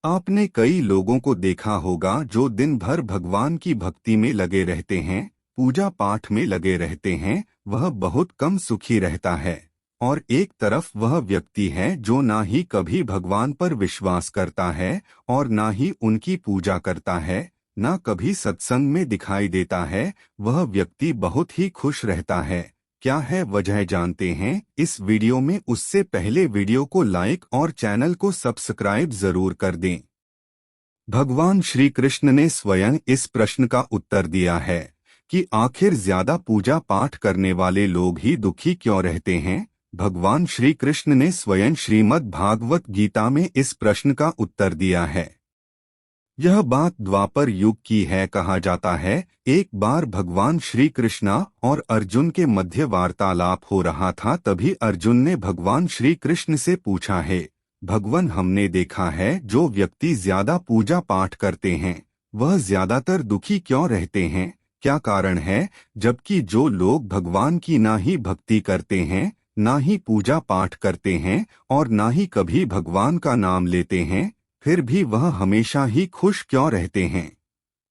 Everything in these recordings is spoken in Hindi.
आपने कई लोगों को देखा होगा जो दिन भर भगवान की भक्ति में लगे रहते हैं, पूजा पाठ में लगे रहते हैं, वह बहुत कम सुखी रहता है। और एक तरफ वह व्यक्ति है जो ना ही कभी भगवान पर विश्वास करता है और ना ही उनकी पूजा करता है, ना कभी सत्संग में दिखाई देता है, वह व्यक्ति बहुत ही खुश रहता है। क्या है वजह जानते हैं इस वीडियो में। उससे पहले वीडियो को लाइक और चैनल को सब्सक्राइब जरूर कर दें। भगवान श्री कृष्ण ने स्वयं इस प्रश्न का उत्तर दिया है कि आखिर ज्यादा पूजा पाठ करने वाले लोग ही दुखी क्यों रहते हैं। भगवान श्री कृष्ण ने स्वयं श्रीमद् भागवत गीता में इस प्रश्न का उत्तर दिया है। यह बात द्वापर युग की है। कहा जाता है एक बार भगवान श्री कृष्ण और अर्जुन के मध्य वार्तालाप हो रहा था। तभी अर्जुन ने भगवान श्री कृष्ण से पूछा है, भगवान हमने देखा है जो व्यक्ति ज्यादा पूजा पाठ करते हैं वह ज्यादातर दुखी क्यों रहते हैं, क्या कारण है। जबकि जो लोग भगवान की ना ही भक्ति करते हैं, ना ही पूजा पाठ करते हैं और ना ही कभी भगवान का नाम लेते हैं, फिर भी वह हमेशा ही खुश क्यों रहते हैं।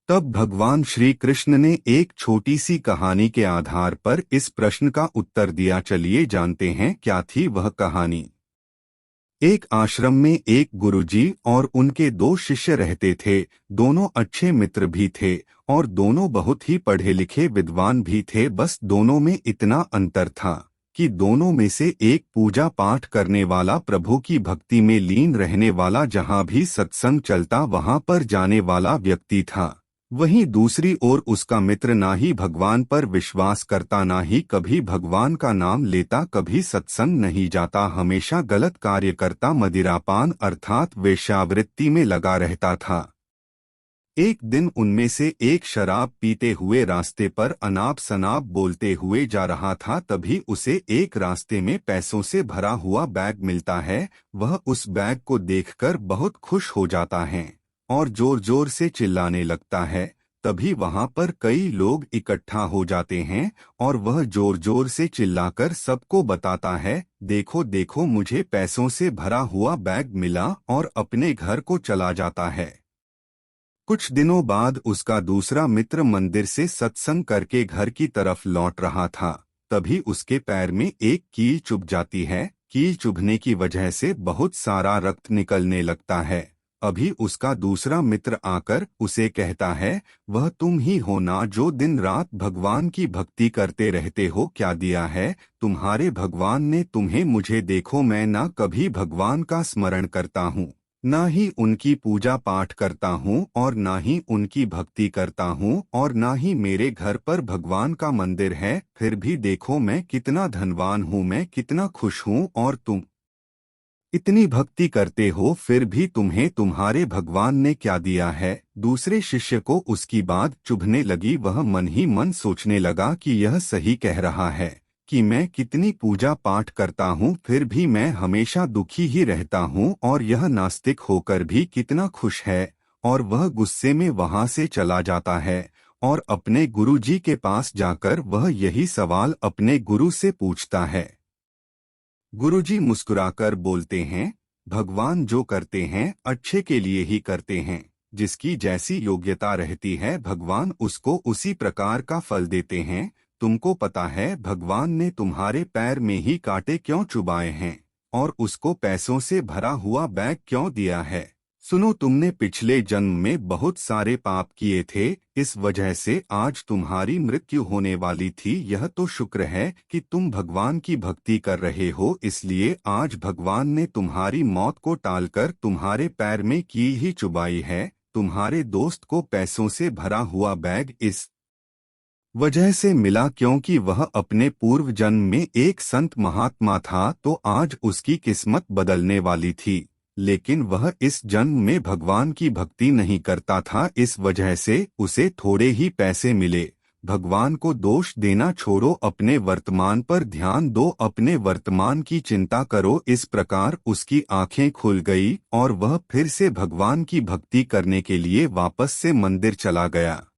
तब भगवान श्री कृष्ण ने एक छोटी सी कहानी के आधार पर इस प्रश्न का उत्तर दिया। चलिए जानते हैं क्या थी वह कहानी। एक आश्रम में एक गुरुजी और उनके दो शिष्य रहते थे। दोनों अच्छे मित्र भी थे और दोनों बहुत ही पढ़े लिखे विद्वान भी थे। बस दोनों में इतना अंतर था कि दोनों में से एक पूजा पाठ करने वाला, प्रभु की भक्ति में लीन रहने वाला, जहाँ भी सत्संग चलता वहाँ पर जाने वाला व्यक्ति था। वहीं दूसरी ओर उसका मित्र ना ही भगवान पर विश्वास करता, ना ही कभी भगवान का नाम लेता, कभी सत्संग नहीं जाता, हमेशा गलत कार्य करता, मदिरापान अर्थात वेश्यावृत्ति में लगा रहता था। एक दिन उनमें से एक शराब पीते हुए रास्ते पर अनाप शनाप बोलते हुए जा रहा था। तभी उसे एक रास्ते में पैसों से भरा हुआ बैग मिलता है। वह उस बैग को देखकर बहुत खुश हो जाता है और जोर जोर से चिल्लाने लगता है। तभी वहां पर कई लोग इकट्ठा हो जाते हैं और वह जोर जोर से चिल्लाकर सबको बताता है, देखो देखो मुझे पैसों से भरा हुआ बैग मिला, और अपने घर को चला जाता है। कुछ दिनों बाद उसका दूसरा मित्र मंदिर से सत्संग करके घर की तरफ लौट रहा था। तभी उसके पैर में एक कील चुभ जाती है। कील चुभने की वजह से बहुत सारा रक्त निकलने लगता है। अभी उसका दूसरा मित्र आकर उसे कहता है, वह तुम ही हो ना जो दिन रात भगवान की भक्ति करते रहते हो, क्या दिया है तुम्हारे भगवान ने तुम्हें। मुझे देखो, मैं ना कभी भगवान का स्मरण करता हूँ, ना ही उनकी पूजा पाठ करता हूँ और ना ही उनकी भक्ति करता हूँ और ना ही मेरे घर पर भगवान का मंदिर है। फिर भी देखो मैं कितना धनवान हूँ, मैं कितना खुश हूँ, और तुम इतनी भक्ति करते हो, फिर भी तुम्हें तुम्हारे भगवान ने क्या दिया है। दूसरे शिष्य को उसकी बात चुभने लगी। वह मन ही मन सोचने लगा कि यह सही कह रहा है कि मैं कितनी पूजा पाठ करता हूँ फिर भी मैं हमेशा दुखी ही रहता हूँ, और यह नास्तिक होकर भी कितना खुश है। और वह गुस्से में वहां से चला जाता है और अपने गुरुजी के पास जाकर वह यही सवाल अपने गुरु से पूछता है। गुरुजी मुस्कुराकर बोलते हैं, भगवान जो करते हैं अच्छे के लिए ही करते हैं। जिसकी जैसी योग्यता रहती है भगवान उसको उसी प्रकार का फल देते हैं। तुमको पता है भगवान ने तुम्हारे पैर में ही कांटे क्यों चुभाए हैं और उसको पैसों से भरा हुआ बैग क्यों दिया है। सुनो, तुमने पिछले जन्म में बहुत सारे पाप किए थे, इस वजह से आज तुम्हारी मृत्यु होने वाली थी। यह तो शुक्र है कि तुम भगवान की भक्ति कर रहे हो, इसलिए आज भगवान ने तुम्हारी मौत को टालकर तुम्हारे पैर में कील ही चुभाई है। तुम्हारे दोस्त को पैसों से भरा हुआ बैग इस वजह से मिला क्योंकि वह अपने पूर्व जन्म में एक संत महात्मा था, तो आज उसकी किस्मत बदलने वाली थी। लेकिन वह इस जन्म में भगवान की भक्ति नहीं करता था, इस वजह से उसे थोड़े ही पैसे मिले। भगवान को दोष देना छोड़ो, अपने वर्तमान पर ध्यान दो, अपने वर्तमान की चिंता करो। इस प्रकार उसकी आंखें खुल गई और वह फिर से भगवान की भक्ति करने के लिए वापस से मंदिर चला गया।